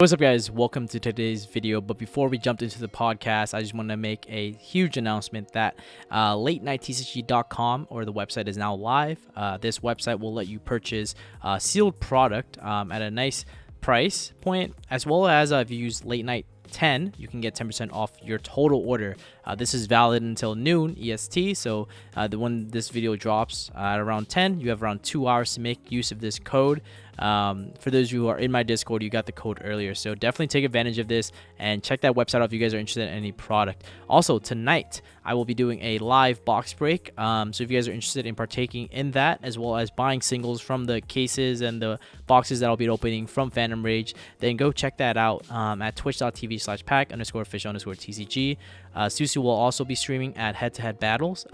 What's up, guys? Welcome to today's video. But before we jump into the podcast, I just want to make a huge announcement that LateNightTCG.com, or the website, is now live. This website will let you purchase sealed product at a nice price point, as well as if you use Late Night 10, you can get 10% off your total order. This is valid until noon EST, so when this video drops at around 10, you have around 2 hours to make use of this code. For those of you who are in my Discord, you got the code earlier, so definitely take advantage of this and check that website out if you guys are interested in any product. Also, tonight I will be doing a live box break, so if you guys are interested in partaking in that, as well as buying singles from the cases and the boxes that I'll be opening from Phantom Rage, then go check that out at twitch.tv/pack_official_TCG. Susu will also be streaming at head-to-head battles,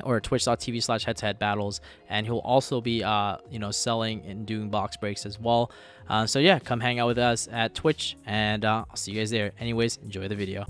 or twitch.tv/head-to-head battles, and he'll also be selling and doing box breaks as well. So yeah, come hang out with us at Twitch, and I'll see you guys there. Anyways, enjoy the video.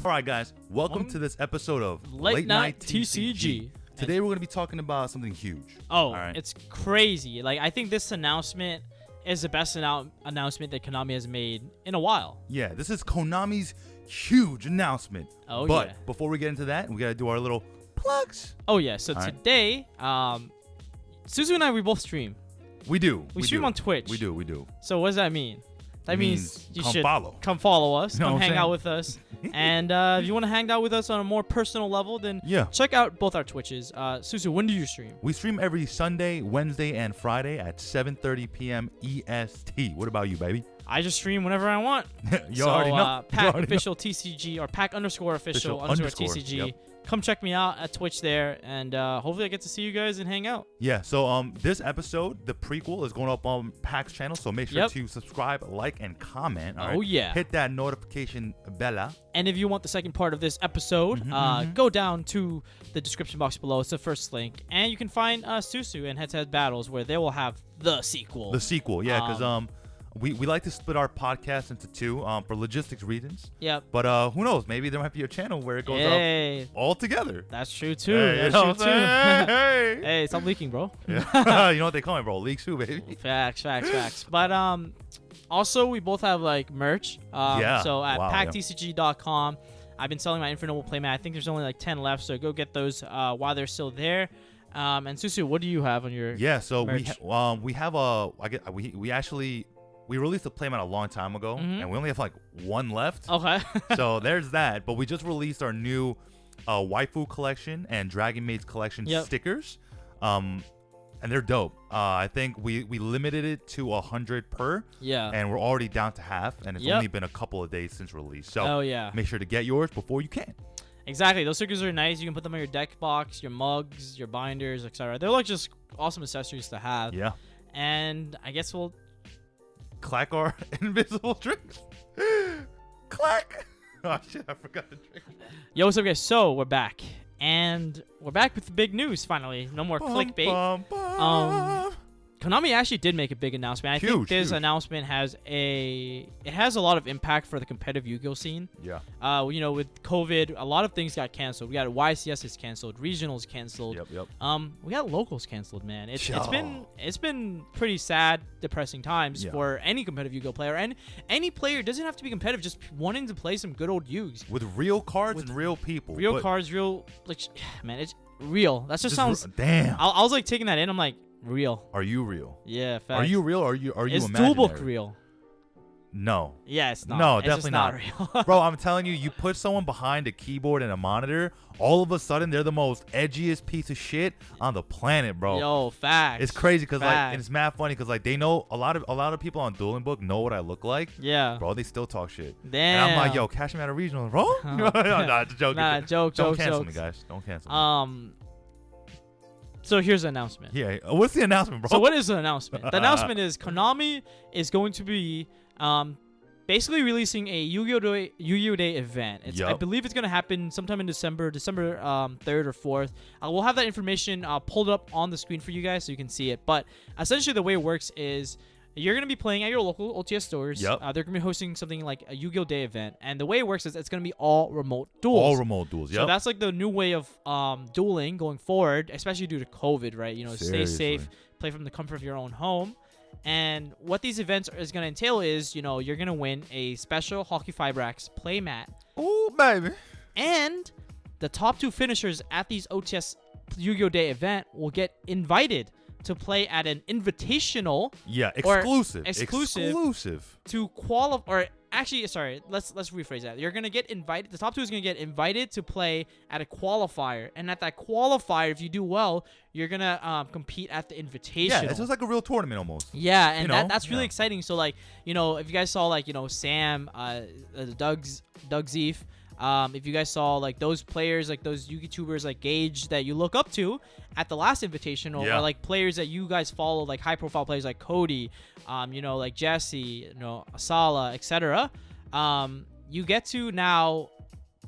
All right, guys, welcome to this episode of Late Night TCG. Today we're going to be talking about something huge. Oh, right. It's crazy. Like, I think this announcement is the best announcement that Konami has made in a while. Yeah, this is Konami's huge announcement. Oh, but yeah. before we get into that, we got to do our little plugs. Oh, yeah. So All right. today, Suzu and I, we both stream. We do. We stream on Twitch. We do. So what does that mean? That means you come should follow. come follow us, You know come what I'm hang out saying? with us. And if you want to hang out with us on a more personal level, then Yeah. check out both our Twitches. Suzu, when do you stream? We stream every Sunday, Wednesday, and Friday at 7:30 p.m. EST. What about you, baby? I just stream whenever I want. You already know. Pack You already official TCG, or pack_official_TCG. Yep. Come check me out at Twitch there, and hopefully I get to see you guys and hang out. Yeah, so this episode, the prequel, is going up on Pack's channel, so make sure to subscribe, like, and comment. All right? Oh, yeah. Hit that notification bella. And if you want the second part of this episode, go down to the description box below. It's the first link. And you can find Susu and Head-to-Head Battles, where they will have the sequel. The sequel, yeah, because we like to split our podcast into two for logistics reasons. Yep. But who knows? Maybe there might be a channel where it goes up all together. That's true, too. Hey, you That's know true, what too. I'm saying? Hey, stop leaking, bro. Yeah. You know what they call me, bro? Leaks too, baby. Facts. But also, we both have, like, merch. Yeah. So at Wow, packtcg.com, I've been selling my Infinite Playmat. I think there's only, like, 10 left, so go get those while they're still there. And Susu, what do you have on your So merch? we have a we released a playmat a long time ago, and we only have like one left. Okay. So there's that. But we just released our new waifu collection and Dragon Maids collection stickers, and they're dope. I think we limited it to 100 per. Yeah. And we're already down to half, and it's only been a couple of days since release. So make sure to get yours before you can. Exactly. Those stickers are nice. You can put them on your deck box, your mugs, your binders, etc. They're like just awesome accessories to have. Yeah. And I guess we'll clack our invisible tricks. Clack. Oh shit, I forgot the trick. Yo, what's up, guys? So we're back. And we're back with the big news finally. No more clickbait. Konami actually did make a big announcement. I think this announcement has a lot of impact for the competitive Yu-Gi-Oh scene. Yeah. With COVID, a lot of things got canceled. We got YCS is canceled, regionals canceled. Yep. We got locals canceled, man. It's been pretty sad, depressing times for any competitive Yu-Gi-Oh player, and any player doesn't have to be competitive, just wanting to play some good old Yugs with real cards and real people. Real cards, man, it's real. That just sounds damn. I was like taking that in. I'm like, real. Are you real? Yeah, facts. Are you real? Or are you Is imaginary? Duelbook real? No. Yeah, it's not. No, it's definitely not real. Bro, I'm telling you, you put someone behind a keyboard and a monitor, all of a sudden they're the most edgiest piece of shit on the planet, bro. Yo, facts. It's crazy because and it's mad funny because they know a lot of people on Dueling Book know what I look like. Yeah. Bro, they still talk shit. Damn. And I'm like, yo, cash me out of regional, bro. No, just joking. Nah, joke. Don't cancel me, guys. Don't cancel me. So here's the announcement. Yeah. What's the announcement, bro? So what is the announcement? The announcement is Konami is going to be basically releasing a Yu-Gi-Oh! Day event. I believe it's going to happen sometime in December 3rd or 4th. We'll have that information pulled up on the screen for you guys so you can see it. But essentially the way it works is you're going to be playing at your local OTS stores. Yep. They're going to be hosting something like a Yu-Gi-Oh! Day event. And the way it works is it's going to be all remote duels. All remote duels, yep. So that's like the new way of dueling going forward, especially due to COVID, right? You know, Stay safe, play from the comfort of your own home. And what these events is going to entail is, you know, you're going to win a special Hockey Fibrax playmat. Oh, baby. And the top 2 finishers at these OTS Yu-Gi-Oh! Day event will get invited to play at an invitational. Yeah, exclusive to qualify. Or actually, sorry, let's rephrase that. You're gonna get invited. The top 2 is gonna get invited to play at a qualifier, and at that qualifier, if you do well, you're gonna compete at the invitational. Yeah, it's just like a real tournament almost. Yeah, and that's really exciting. So like, you know, if you guys saw like, you know, Sam, Doug Zeef. If you guys saw like those players, like those YouTubers like Gage that you look up to at the last invitational, or like players that you guys follow, like high profile players like Cody, you know, like Jesse, you know, Asala, etc. You get to now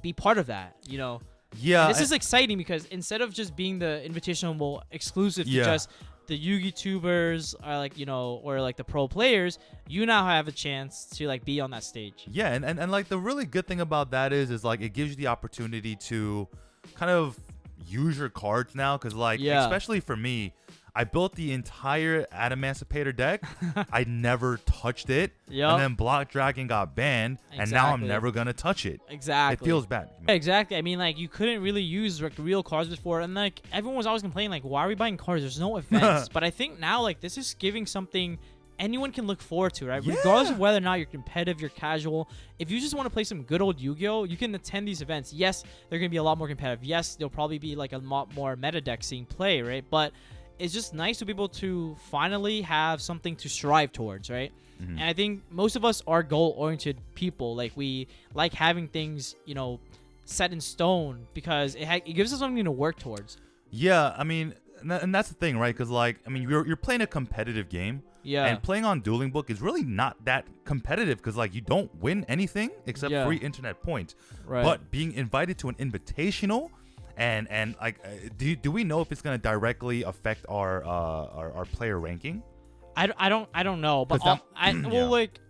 be part of that, you know. Yeah, and this is exciting because instead of just being the invitational exclusive to just the YouTubers, or like, you know, or like the pro players, you now have a chance to like be on that stage. Yeah, and like the really good thing about that is like it gives you the opportunity to kind of use your cards now, because like especially for me, I built the entire Adamantipator deck. I never touched it. And then Block Dragon got banned, and now I'm never going to touch it. Exactly. It feels bad. Exactly. I mean, like, you couldn't really use like real cards before, and like everyone was always complaining, like, why are we buying cards? There's no events. But I think now, like, this is giving something anyone can look forward to, right? Regardless of whether or not you're competitive, you're casual. If you just want to play some good old Yu-Gi-Oh!, you can attend these events. Yes, they're going to be a lot more competitive. Yes, there'll probably be like a lot more meta deck seeing play, right? But it's just nice to be able to finally have something to strive towards, right? And I think most of us are goal-oriented people. Like, we like having things, you know, set in stone, because it gives us something to work towards. Yeah, I mean, and that's the thing, right? Because, like, I mean, you're playing a competitive game. Yeah. And playing on Dueling Book is really not that competitive, because, like, you don't win anything except free internet points. Right. But being invited to an invitational... And like, do we know if it's gonna directly affect our player ranking? I don't know, but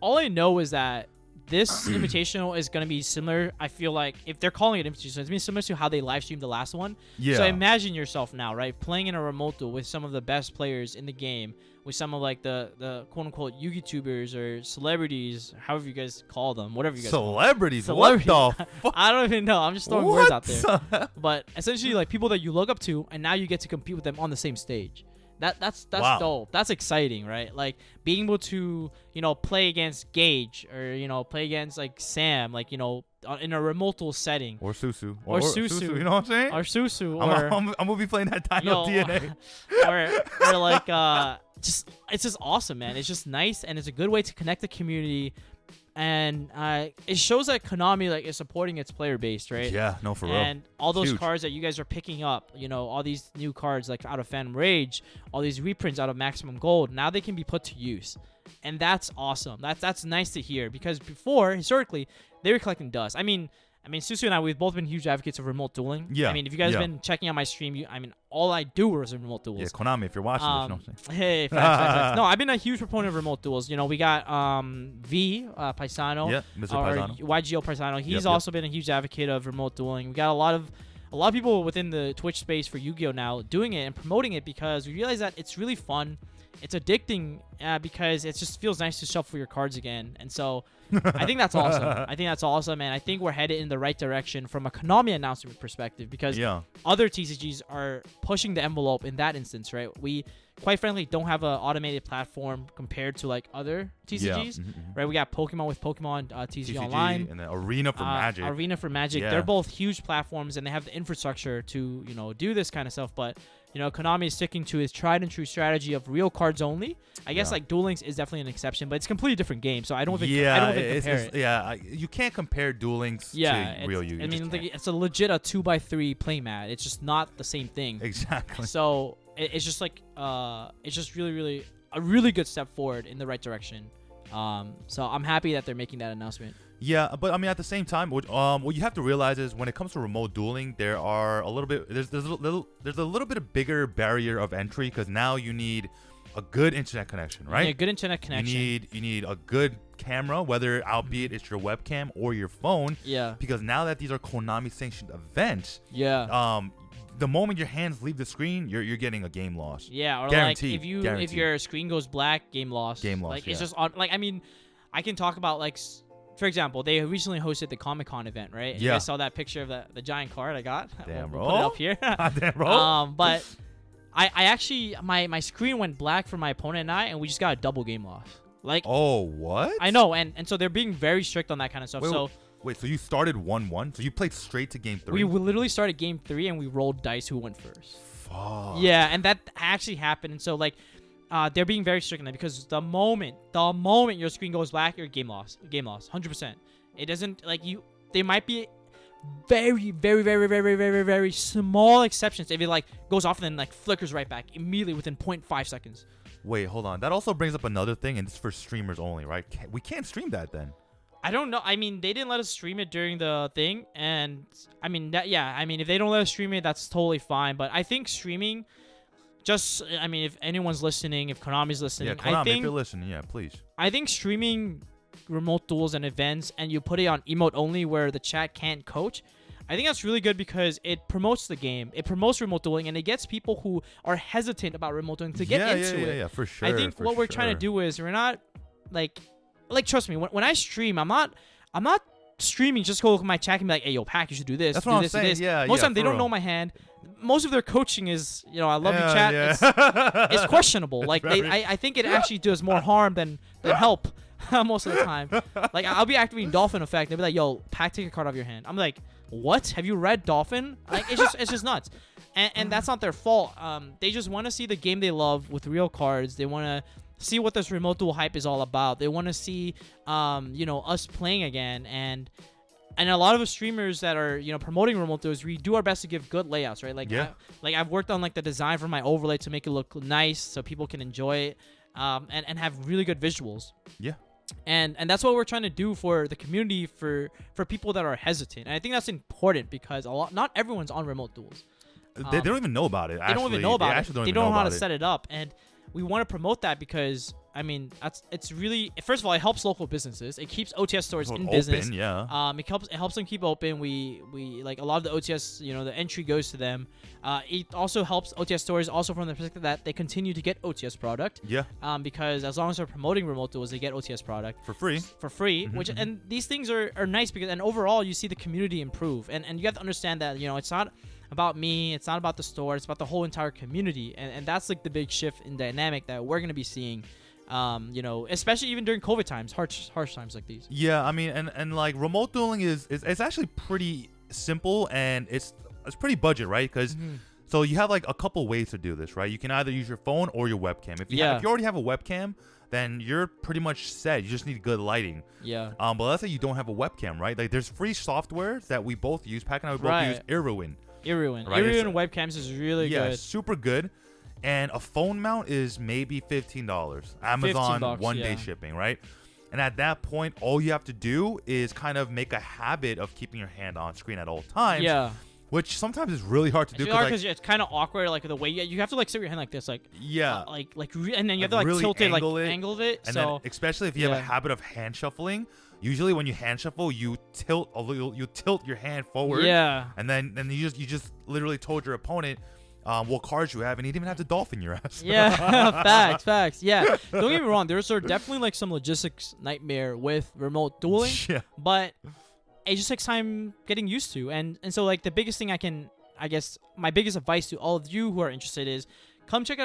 all I know is that this invitational is gonna be similar. I feel like if they're calling it invitational, it's gonna be similar to how they live streamed the last one. Yeah. So imagine yourself now, right, playing in a remote duel with some of the best players in the game, with some of like the quote unquote YouTubers or celebrities, however you guys call them, whatever you guys celebrities. What the fuck? I don't even know. I'm just throwing words out there. But essentially, like, people that you look up to, and now you get to compete with them on the same stage. That's dope. That's exciting, right? Like, being able to, you know, play against Gage, or, you know, play against like Sam, like, you know, in a remote duel setting, or Susu, or Susu, you know what I'm saying? Or Susu, or I'm gonna be playing that Dino DNA, or like it's just awesome, man. It's just nice, and it's a good way to connect the community. And it shows that Konami like is supporting its player base, right? Yeah, no, for real. And all those Huge. cards that you guys are picking up, you know, all these new cards like out of Phantom Rage, all these reprints out of Maximum Gold, now they can be put to use, and that's awesome. That's nice to hear, because before, historically, they were collecting dust. I mean, Susu and I, we've both been huge advocates of remote dueling. Yeah. I mean, if you guys have been checking out my stream, all I do was remote duels. Yeah, Konami, if you're watching this, you know what I'm saying? Hey, facts. No, I've been a huge proponent of remote duels. You know, we got Paisano. Yeah, Mr. Paisano. Yugioh Paisano. He's also been a huge advocate of remote dueling. We got a lot of people within the Twitch space for Yu-Gi-Oh! Now doing it and promoting it, because we realize that it's really fun. It's addicting because it just feels nice to shuffle your cards again. And so I think that's awesome. And I think we're headed in the right direction from a Konami announcement perspective, because other TCGs are pushing the envelope in that instance, right? We, quite frankly, don't have an automated platform compared to like other TCGs, right? We got Pokemon with Pokemon TCG Online, and then Arena for Magic. Arena for Magic. They're both huge platforms, and they have the infrastructure to, you know, do this kind of stuff. But, you know, Konami is sticking to its tried and true strategy of real cards only. I guess like Duel Links is definitely an exception, but it's a completely different game. So I don't think compare it. Yeah, you can't compare Duel Links to real Yu-Gi-Oh! I mean, it's a legit 2x3 playmat. It's just not the same thing. Exactly. So it's just like it's just really a really good step forward in the right direction. So I'm happy that they're making that announcement. Yeah, but I mean, at the same time, what you have to realize is when it comes to remote dueling, there's a little bit of bigger barrier of entry, because now you need a good internet connection, right? Yeah, good internet connection. You need a good camera, whether albeit it's your webcam or your phone. Yeah. Because now that these are Konami sanctioned events, yeah. The moment your hands leave the screen, you're getting a game loss. Yeah, or guaranteed, like if your screen goes black, game loss. Game loss. Like it's just on. Like I mean, I can talk about like. For example, they recently hosted the Comic-Con event, right? Yeah. I saw that picture of the giant card I got. Damn, bro. We'll put it up here. Damn, bro. But I actually my screen went black for my opponent and I, and we just got a double game loss. Like, oh, what? I know, and so they're being very strict on that kind of stuff. Wait, so you started 1-1? So you played straight to game 3? We literally started game 3 and we rolled dice who went first. Fuck. Yeah, and that actually happened. And so like, they're being very strict on that because the moment your screen goes black, you're game loss, 100%. It doesn't like you. There might be very, very, very, very, very, very small exceptions if it like goes off and then like flickers right back immediately within 0.5 seconds. Wait, hold on. That also brings up another thing, and it's for streamers only, right? We can't stream that then. I don't know. I mean, they didn't let us stream it during the thing, and I mean that. Yeah, I mean, if they don't let us stream it, that's totally fine. But I think streaming, I mean, if anyone's listening, if Konami's listening, yeah, Konami, I think if you're listening, yeah, please. I think streaming remote duels and events, and you put it on emote only where the chat can't coach. I think that's really good because it promotes the game. It promotes remote dueling, and it gets people who are hesitant about remote dueling to get into it. Yeah, for sure. I think what we're trying to do is we're not like trust me. When I stream, I'm not streaming just go look at my chat and be like, hey, yo, Pack, you should do this. That's do what this, I'm saying. This. Yeah, Most of the time they don't real. know my hand. Most of their coaching is, I love you, chat. It's questionable. Like I think it actually does more harm than help most of the time. Like I'll be activating Dolphin effect. They'll be like, yo, Pack, take a card off your hand. I'm like, what? Have you read Dolphin? Like it's just nuts. And that's not their fault. They just want to see the game they love with real cards. They want to see what this remote duel hype is all about. They want to see us playing again, and a lot of the streamers that are promoting remote duels, we do our best to give good layouts, right? Like I've worked on like the design for my overlay to make it look nice so people can enjoy it, and have really good visuals. Yeah. And that's what we're trying to do for the community, for people that are hesitant. And I think that's important because not everyone's on remote duels. They don't even know about it. They don't even know about it. They don't know how to it. set it up. And we want to promote that because it's really, first of all, it helps local businesses. It keeps OTS stores in business. Yeah. It helps them keep open. We like a lot of the OTS, the entry goes to them. It also helps OTS stores also from the perspective that they continue to get OTS product. Yeah. Because as long as they're promoting remote duels, they get OTS product for free. And these things are nice because, and overall you see the community improve. And you have to understand that it's not about me, it's not about the store, it's about the whole entire community, and that's like the big shift in dynamic that we're gonna be seeing, especially even during COVID times, harsh times like these. Yeah, I mean, and like remote dueling is it's actually pretty simple, and it's pretty budget, right? Because so you have like a couple ways to do this, right? You can either use your phone or your webcam. If you already have a webcam, then you're pretty much set. You just need good lighting. Yeah. But let's say you don't have a webcam, right? Like there's free software that we both use. Pack and I both use Irwin. Right? Webcams is really good. Yeah, super good. And a phone mount is maybe $15. Amazon $15, one-day shipping, right? And at that point, all you have to do is kind of make a habit of keeping your hand on screen at all times. Yeah. Which sometimes is really hard to do. Because it's kind of awkward, like the way you have to like sit your hand like this, like and then you have to like really tilt it, like angle it. And then especially if you have a habit of hand shuffling. Usually when you hand shuffle, you tilt your hand forward. Yeah. And then you just literally told your opponent what cards you have, and you didn't even have to dolphin your ass. Yeah. Facts. Yeah. Don't get me wrong. There's definitely like some logistics nightmare with remote dueling. Yeah. But it just takes time getting used to. And so like the biggest thing my biggest advice to all of you who are interested is come check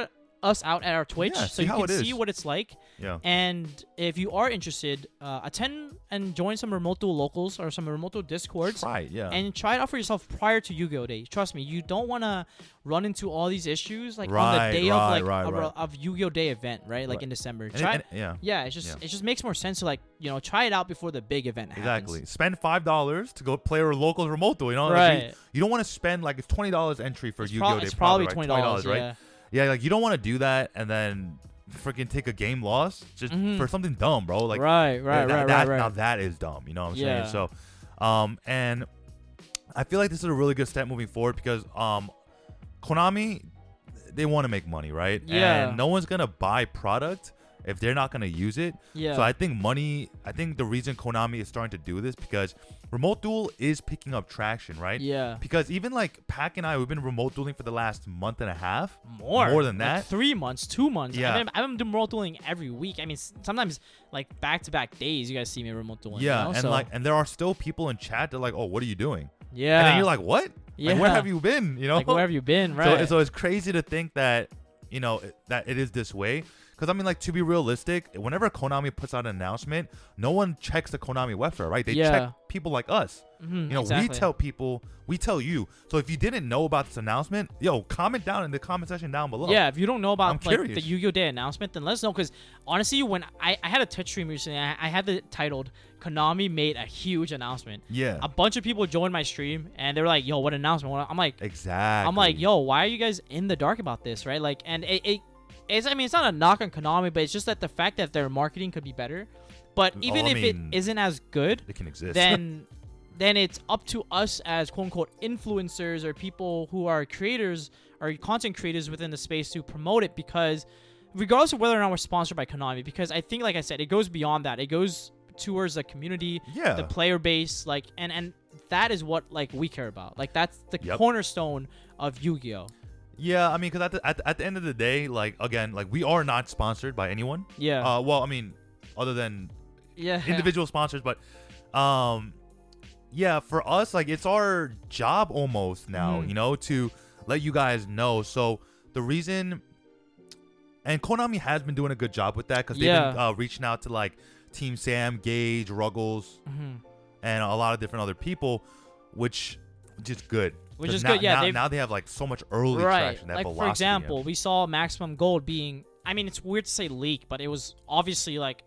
us out at our Twitch so you can see what it's like. Yeah. And if you are interested, attend and join some remote duel locals or some remote duel discords. Try it, yeah. And try it out for yourself prior to Yu-Gi-Oh! Day. Trust me, you don't want to run into all these issues like on the day of Yu-Gi-Oh! Day event, right? Like in December. It just makes more sense to like, try it out before the big event happens. Exactly. Spend $5 to go play a local remote duel, Right. Like you don't want to spend like it's $20 entry for Yu-Gi-Oh! Day. It's probably right? $20, right? Yeah. Yeah, like you don't want to do that and then freaking take a game loss just for something dumb, bro. Like right. Now that is dumb. You know what I'm saying? So, and I feel like this is a really good step moving forward because Konami, they want to make money, right? Yeah. And no one's gonna buy product if they're not gonna use it. Yeah. So I think the reason Konami is starting to do this because remote duel is picking up traction, right? Yeah. Because even like Pac and I, we've been remote dueling for the last month and a half. More than like that. 3 months, 2 months. Yeah. I've been doing remote dueling every week. I mean, sometimes like back-to-back days, you guys see me remote dueling. Yeah, you know? and there are still people in chat that are like, oh, what are you doing? Yeah. And then you're like, what? Yeah. Like, where have you been? You know? Like, where have you been? Right. So it's crazy to think that, that it is this way. Because, I mean, like, to be realistic, whenever Konami puts out an announcement, no one checks the Konami website, right? They check people like us. Exactly. We tell people, we tell you. So if you didn't know about this announcement, comment down in the comment section down below. Yeah, if you don't know about I'm like the curious. Yu-Gi-Oh! Day announcement, then let us know. Because honestly, when I had a Twitch stream recently, I had it titled Konami made a huge announcement. Yeah. A bunch of people joined my stream and they were like, yo, what announcement? I'm like, exactly. I'm like, yo, why are you guys in the dark about this, right? Like, and it's, I mean, it's not a knock on Konami, but it's just that the fact that their marketing could be better. But even if it isn't as good, it can exist. then it's up to us as quote-unquote influencers or people who are creators or content creators within the space to promote it, because regardless of whether or not we're sponsored by Konami, because I think, like I said, it goes beyond that. It goes towards the community, the player base, like, and that is what, like, we care about. Like, that's the cornerstone of Yu-Gi-Oh! Yeah, I mean, because at the end of the day, like, again, like, we are not sponsored by anyone. Yeah. Well, I mean, other than individual sponsors, but yeah, for us, like, it's our job almost now, to let you guys know. So the reason, and Konami has been doing a good job with that, because they've been reaching out to, like, Team Sam, Gage, Ruggles, and a lot of different other people, which is good. Which is good, yeah. Now they have, like, so much early traction. That like, velocity, for example, we saw Maximum Gold being, I mean, it's weird to say leak, but it was obviously, like,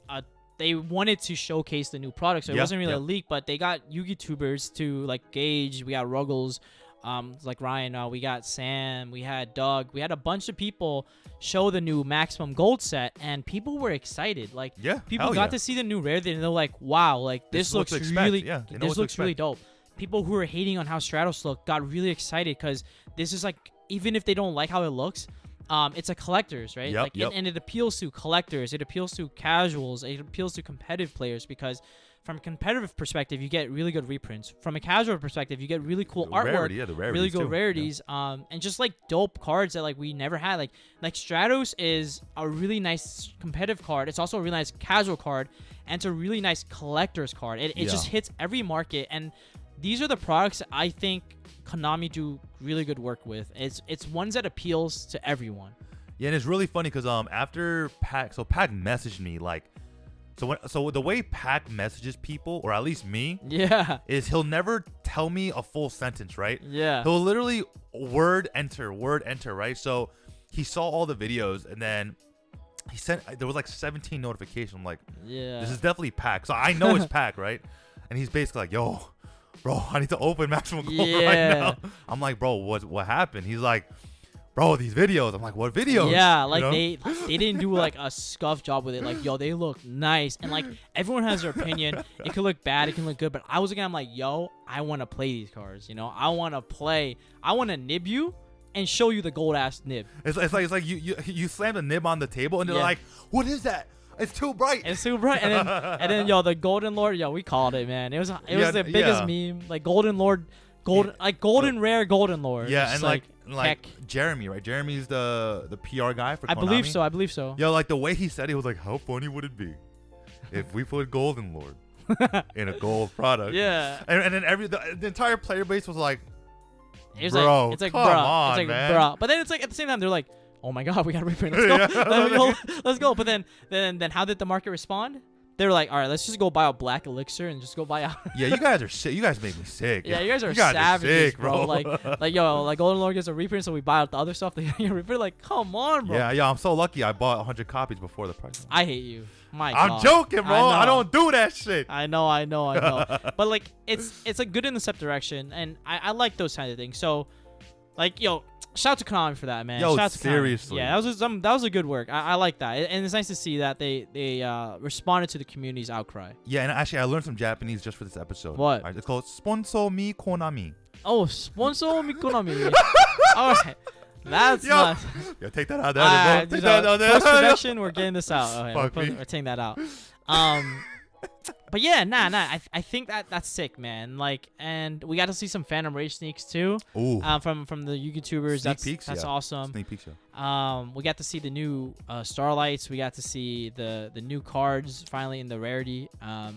they wanted to showcase the new product, so it wasn't really a leak, but they got YouTubers to, like, Gage, we got Ruggles, like Ryan, we got Sam, we had Doug, we had a bunch of people show the new Maximum Gold set, and people were excited. Like, people got to see the new Rarity, and they're like, wow, like, this looks really, this looks really dope. People who were hating on how Stratos looked got really excited, because this is, like, even if they don't like how it looks, it's a collector's, right? And it appeals to collectors, it appeals to casuals, it appeals to competitive players, because from a competitive perspective, you get really good reprints. From a casual perspective, you get really cool artwork, really good rarities, and just, like, dope cards that, like, we never had. Like Stratos is a really nice competitive card. It's also a really nice casual card, and it's a really nice collector's card. It just hits every market, and these are the products that I think Konami do really good work with. It's ones that appeals to everyone. Yeah, and it's really funny because after Pac messaged me, like, so the way Pac messages people, or at least me, is he'll never tell me a full sentence, right? Yeah. He'll literally word enter, right? So he saw all the videos, and then he sent, there was like 17 notifications. I'm like, this is definitely Pac. So I know it's Pac, right? And he's basically like, yo, bro, I need to open Maximum Gold right now. I'm like, bro, what happened? He's like, bro, these videos. I'm like, what videos? Yeah, like, they didn't do, like, a scuff job with it. Like, yo, they look nice. And, like, everyone has their opinion. It could look bad, it can look good. But I was looking, I'm like, yo, I want to play these cards, I want to nib you and show you the gold ass nib. It's like you slam the nib on the table and they're like, what is that? It's too bright. It's too bright. And then yo, the Golden Lord, yo, we called it, man. It was the biggest meme. Like, Golden Lord, golden rare Golden Lord. Yeah, and like Jeremy, right? Jeremy's the PR guy for Konami. I believe so. Yo, like, the way he said it, he was like, how funny would it be if we put Golden Lord in a gold product? Yeah. And then the entire player base was like, bro, it's like, come on, man. Bro. But then it's like, at the same time, they're like, oh my god, we gotta reprint. Let's go. Let's go. But then how did the market respond? They were like, all right, let's just go buy a black elixir and just go buy out. Yeah, you guys are sick. You guys make me sick. Yeah, you guys are savages, bro. Like yo, like Golden Lord gets a reprint, so we buy out the other stuff. They reprint. Like, come on, bro. Yeah. I'm so lucky. I bought 100 copies before the price. I hate you. I'm joking, bro. I don't do that shit. I know. But, like, it's a good in the step direction, and I like those kind of things. So, like, yo, shout out to Konami for that, man. Yo, shout out to seriously. Konami. Yeah, that was a good work. I like that, and it's nice to see that they responded to the community's outcry. Yeah, and actually, I learned some Japanese just for this episode. What? Right, it's called "Sponsor mi Konami." Oh, sponsor mi Konami. All right. That's not. Yo, take that out there, bro. Take that out there. Post-production, we're getting this out. Okay, Fuck me. we're taking that out. But yeah, I think that's sick, man. Like, and we got to see some Phantom Rage sneaks too. Ooh. From the YouTubers. That's awesome. Sneak peek show. We got to see the new Starlights. We got to see the new cards finally in the Rarity.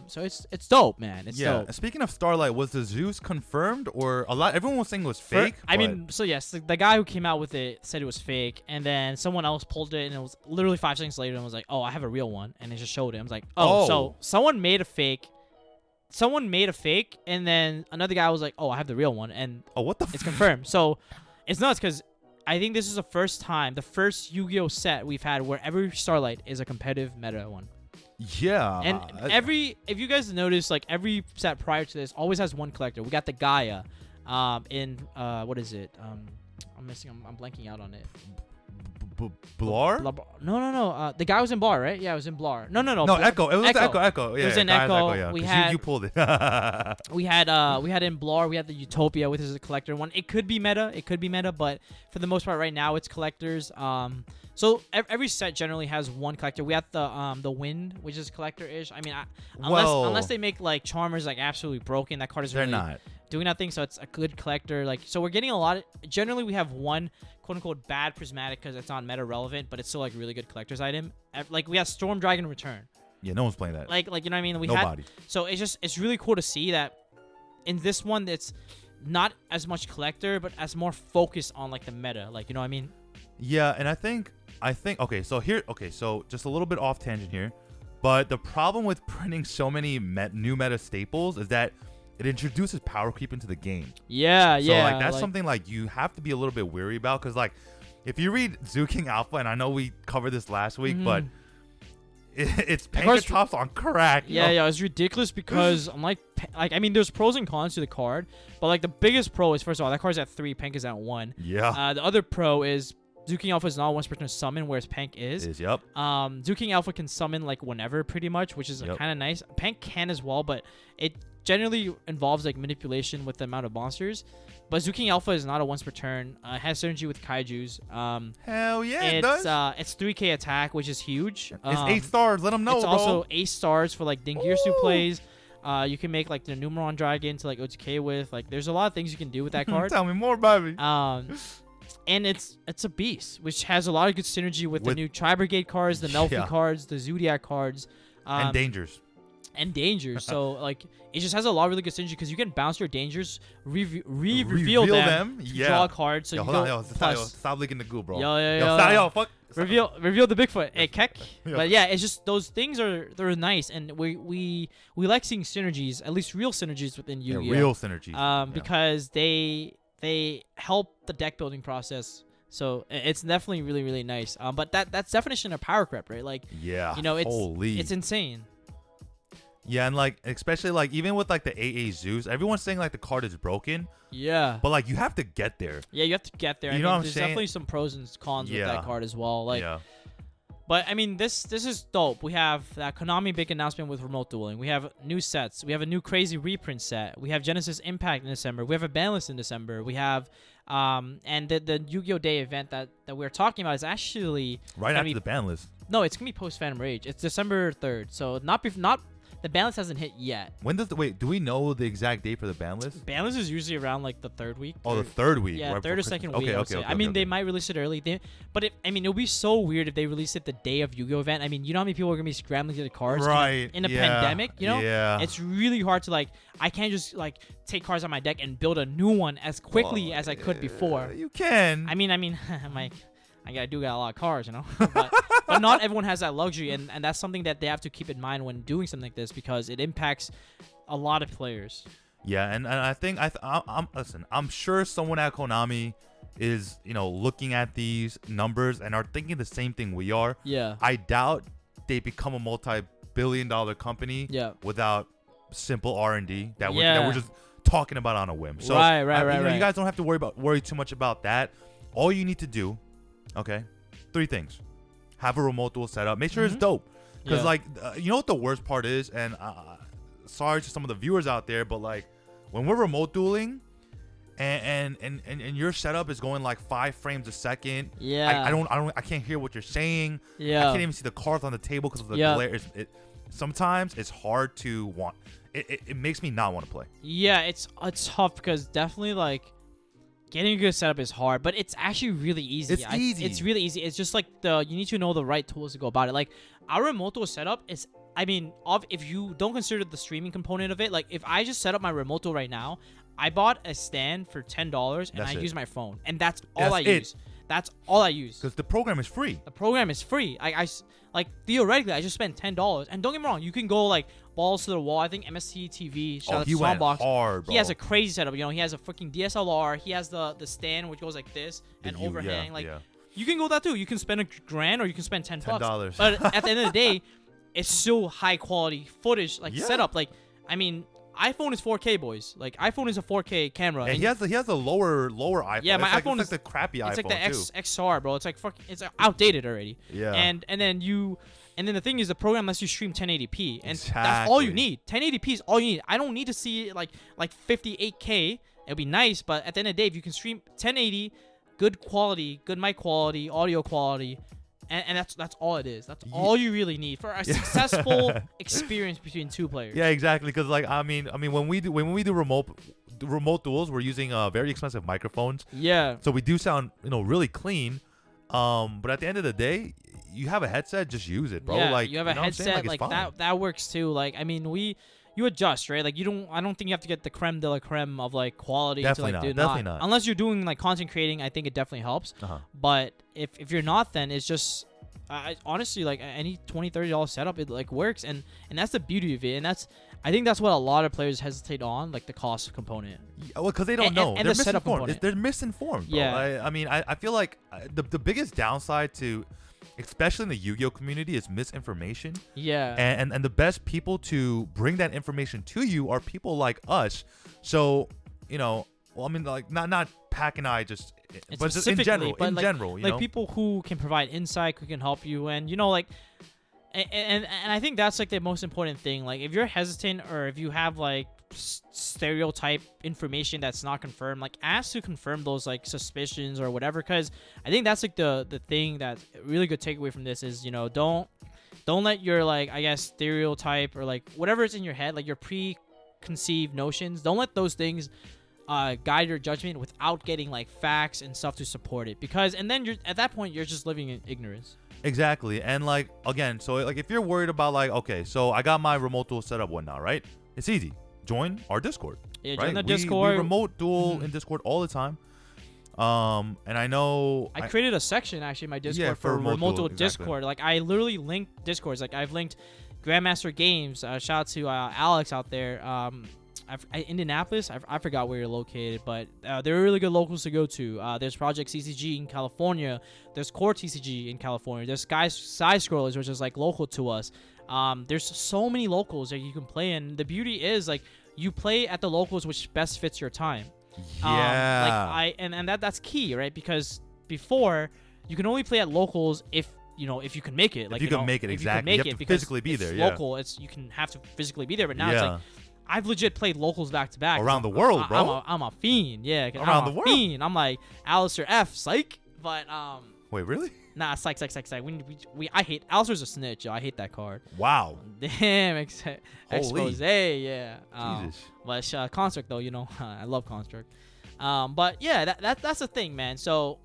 So it's dope, man. It's dope. Speaking of Starlight, was the Zeus confirmed or everyone was saying it was fake? I mean, so yes, the guy who came out with it said it was fake, and then someone else pulled it, and it was literally 5 seconds later, and was like, "Oh, I have a real one," and it just showed it. I was like, "Oh, so someone made a fake." Someone made a fake, and then another guy was like, "Oh, I have the real one," and what the? It's confirmed. So it's nuts because I think this is the first Yu-Gi-Oh set we've had where every Starlight is a competitive meta one. Yeah. And if you guys notice, like every set prior to this always has one collector. We got the Gaia, in what is it? I'm blanking out on it. Blar? No. The guy was in Blar, right? Yeah, it was in Blar. No. No, Echo. It was Echo. Yeah, it was in Echo. Yeah, we had you pulled it. we had in Blar. We had the Utopia, which is a collector one. It could be meta, but for the most part, right now it's collectors. So every set generally has one collector. We have the Wind, which is collector-ish. I mean, unless they make like Charmers like absolutely broken, that card is really not doing nothing. So it's a good collector. Like, so we're getting a lot. Generally, we have one quote unquote bad prismatic because it's not meta relevant, but it's still like really good collector's item. Like we have Storm Dragon Return. Yeah, no one's playing that. Like you know what I mean? Nobody. So it's really cool to see that in this one it's not as much collector, but as more focused on like the meta. Like, you know what I mean? Yeah, and I think so just a little bit off tangent here, but the problem with printing so many new meta staples is that it introduces power creep into the game. Yeah. So like that's something like you have to be a little bit weary about, because like if you read Zoo King Alpha, and I know we covered this last week, but it's Pankatops on crack. Yeah, it's ridiculous because I'm like I mean, there's pros and cons to the card, but like the biggest pro is, first of all, that card's at 3, Pank is at 1. Yeah. The other pro is Zoo King Alpha is not once per turn summon, whereas Pank is. Yep. Zoo King Alpha can summon like whenever, pretty much, which is kind of nice. Pank can as well, but it generally involves like manipulation with the amount of monsters. But Zoo King Alpha is not a once per turn. It has synergy with Kaijus. Hell yeah, it does. It's 3k attack, which is huge. It's 8 stars. Let them know, it's bro. Also 8 stars for like Dingirsu plays. You can make like the Numeron Dragon to like OTK with. Like, there's a lot of things you can do with that card. Tell me more, baby. And it's a beast, which has a lot of good synergy with the new Tri Brigade cards, the Melfi cards, the Zodiac cards, and Dangers. So like it just has a lot of really good synergy because you can bounce your Dangers, reveal them to draw a card. So stop licking the goo, bro. Fuck. Reveal the Bigfoot. Hey, Keck. But yeah, it's just those things they're nice, and we like seeing synergies, at least real synergies within Yu-Gi-Oh. Yeah, real synergies. Because they help the deck building process. So it's definitely really, really nice. But that's definition of power creep, right? Like, it's insane. Yeah, and like especially like even with like the AA Zeus, everyone's saying like the card is broken. Yeah. But like you have to get there. Yeah, you have to get there. You know what I'm there's saying? Definitely some pros and cons with that card as well. Like, But I mean, this is dope. We have that Konami big announcement with remote dueling. We have new sets. We have a new crazy reprint set. We have Genesis Impact in December. We have a banlist in December. We have and the Yu-Gi-Oh! Day event that we're talking about is actually right after the ban list. No, it's gonna be post Phantom Rage. It's December 3rd. So not the ban list hasn't hit yet. When does do we know the exact date for the ban list? Ban list is usually around like the third week. Oh, the third week. Yeah, right third or second week. Okay. I mean, they might release it early. But it would be so weird if they release it the day of Yu-Gi-Oh! Event. I mean, you know how many people are gonna be scrambling to the cards in a pandemic? You know, it's really hard to I can't just take cards on my deck and build a new one as quickly as I could before. You can. I mean, I'm like, I got a lot of cars, you know. But not everyone has that luxury, and that's something that they have to keep in mind when doing something like this because it impacts a lot of players. Yeah, and I think I'm sure someone at Konami is looking at these numbers and are thinking the same thing we are. Yeah. I doubt they become a multi-billion-dollar company without simple R&D that we're just talking about on a whim. So right. You guys don't have to worry too much about that. All you need to do, 3 things: have a remote duel set up. Make sure it's dope. Because you know what the worst part is, and sorry to some of the viewers out there, but when we're remote dueling, and your setup is going like 5 frames a second. Yeah. I can't hear what you're saying. Yeah. I can't even see the cards on the table because of the glare. Sometimes it's hard to want. It makes me not want to play. Yeah, it's tough because definitely like getting a good setup is hard, but it's actually really easy. It's easy. It's really easy. It's just like you need to know the right tools to go about it. Like our remote setup is, I mean, if you don't consider the streaming component of it, like if I just set up my remote right now, I bought a stand for $10 and I use my phone, and that's all I use. That's all I use. Because the program is free. The program is free. I like theoretically I just spent $10, and don't get me wrong, you can go like balls to the wall. I think MST TV, shout out to Soundbox, hard, bro. He has a crazy setup. You know, he has a freaking DSLR. He has the stand which goes like this and overhang. You can go that too. You can spend $1,000 or you can spend $10. But at the end of the day, it's still high quality footage setup. Like, I mean, iPhone is 4K, boys. Like, iPhone is a 4K camera. And he has the lower iPhone. Yeah, my iPhone is like the crappy iPhone. It's like the XR, bro. It's like it's outdated already. Yeah. And then the thing is, the program lets you stream 1080p, and that's all you need. 1080p is all you need. I don't need to see like 58K. It'd be nice, but at the end of the day, if you can stream 1080, good quality, good mic quality, audio quality, and that's all it is. That's all you really need for a successful experience between two players. Yeah, exactly. Because like I mean, when we do remote duels, we're using very expensive microphones. Yeah. So we do sound really clean. But at the end of the day, you have a headset, just use it, bro. Yeah, like you have a headset, like that works too. Like, I mean, you adjust, right? Like, I don't think you have to get the creme de la creme of like quality. Definitely not. Unless you're doing like content creating, I think it definitely helps. But if you're not, then it's just honestly like any $20-$30 setup, it like works, and that's the beauty of it, and I think that's what a lot of players hesitate on, like the cost component. Yeah, well, because they don't know. And they're the setup misinformed. component. They're misinformed, bro. Yeah. I mean, I feel like the biggest downside to, especially in the Yu-Gi-Oh community, is misinformation. Yeah. And the best people to bring that information to you are people like us. So, well, I mean, like not Pac and I just, but just in general, like people who can provide insight, who can help you, and like. And I think that's like the most important thing. Like, if you're hesitant or if you have like stereotype information that's not confirmed, like ask to confirm those like suspicions or whatever, because I think that's like the thing that really good takeaway from this is, don't let your like, I guess, stereotype or like whatever is in your head, like your preconceived notions, don't let those things guide your judgment without getting like facts and stuff to support it, because and then at that point you're just living in ignorance. Exactly. And like, again, so like if you're worried about like, okay, so I got my remote duel set up, whatnot, right? It's easy. Join our Discord. Yeah, right? join the Discord. We remote duel in Discord all the time. And I know I created a section actually in my Discord for remote duel Discord. Like, I literally linked Discords. Like, I've linked Grandmaster Games. Shout out to Alex out there. Indianapolis, I forgot where you're located, but they're really good locals to go to. There's Project CCG in California. There's Core TCG in California. There's Side Scrollers, which is like local to us. There's so many locals that you can play in. The beauty is like you play at the locals which best fits your time. Yeah. That's key, right? Because before you can only play at locals if you can make it. Like, if you can make it, exactly. You have to physically be there. Local, you can have to physically be there. But now it's like, I've legit played locals back to back. Around the world, bro. I'm a fiend. Yeah. Around the world. Fiend. I'm like Alistair F. Psych. But wait, really? Nah, psych. I hate Alistair's a snitch. Yo. I hate that card. Wow. Damn. Expose. Yeah. Jesus. But Construct though, I love Construct. But yeah, that's the thing, man. So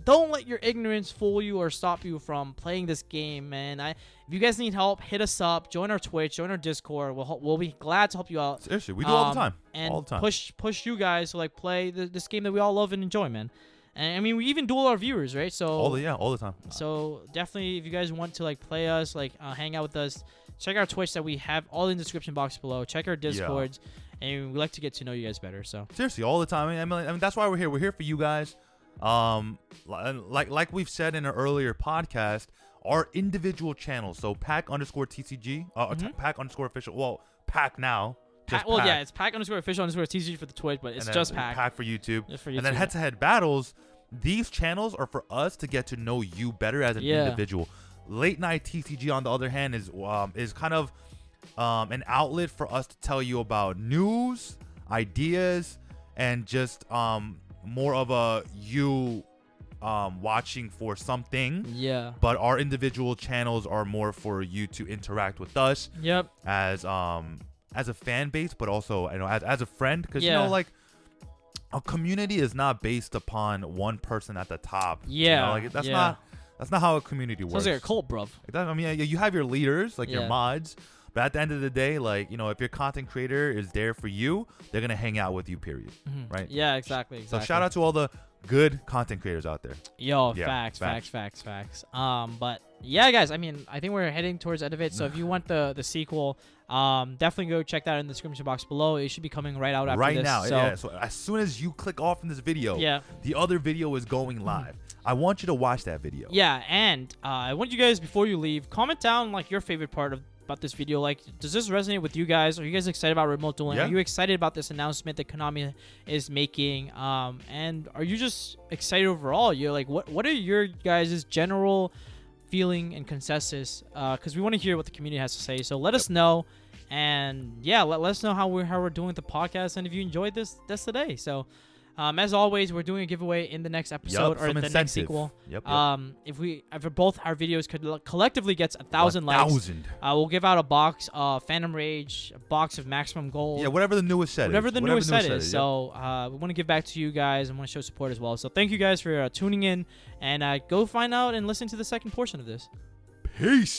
don't let your ignorance fool you or stop you from playing this game, man. If you guys need help, hit us up. Join our Twitch. Join our Discord. We'll be glad to help you out. Seriously, we do all the time. And all the time. push you guys to like play this game that we all love and enjoy, man. And I mean, we even duel our viewers, right? So all the time. So definitely, if you guys want to like play us, like hang out with us, check our Twitch that we have all in the description box below. Check our Discords, and we like to get to know you guys better. So seriously, all the time. I mean, that's why we're here. We're here for you guys. Like we've said in an earlier podcast, our individual channels. So Pac_TCG, Pac_official. Well, Pac now. It's Pac_official_TCG for the Twitch, but it's just Pac. Pac for YouTube. And then head-to-head battles. These channels are for us to get to know you better as an individual. LateNightTCG, on the other hand, is kind of an outlet for us to tell you about news, ideas, and just more of a you watching for something. Yeah. But our individual channels are more for you to interact with us. Yep. As a fan base, but also as a friend, because yeah. like a community is not based upon one person at the top. Yeah. Like that's not how a community works. Sounds like a cult, bro. I mean, you have your leaders, like your mods. But at the end of the day, like, if your content creator is there for you, they're going to hang out with you, period. Right? Yeah, exactly. So shout out to all the good content creators out there. Yo, facts. But yeah, guys, I mean, I think we're heading towards the end of it. So if you want the sequel, definitely go check that in the description box below. It should be coming right out after this. Right now, yeah. So as soon as you click off from this video, the other video is going live. I want you to watch that video. Yeah, and I want you guys, before you leave, comment down like your favorite part about this video. Like, does this resonate with you guys? Are you guys excited about remote dueling? Are you excited about this announcement that Konami is making? And are you just excited overall? You're like, what are your guys' general feeling and consensus? Because we want to hear what the community has to say. So let us know, and yeah, let us know how we're doing with the podcast, and if you enjoyed this today. So as always, we're doing a giveaway in the next episode or the next sequel. If both our videos could collectively gets 1,000 likes, we'll give out a box of Phantom Rage, a box of Maximum Gold. Yeah, whatever the newest set is. So we want to give back to you guys and want to show support as well. So thank you guys for tuning in, and go find out and listen to the second portion of this. Peace.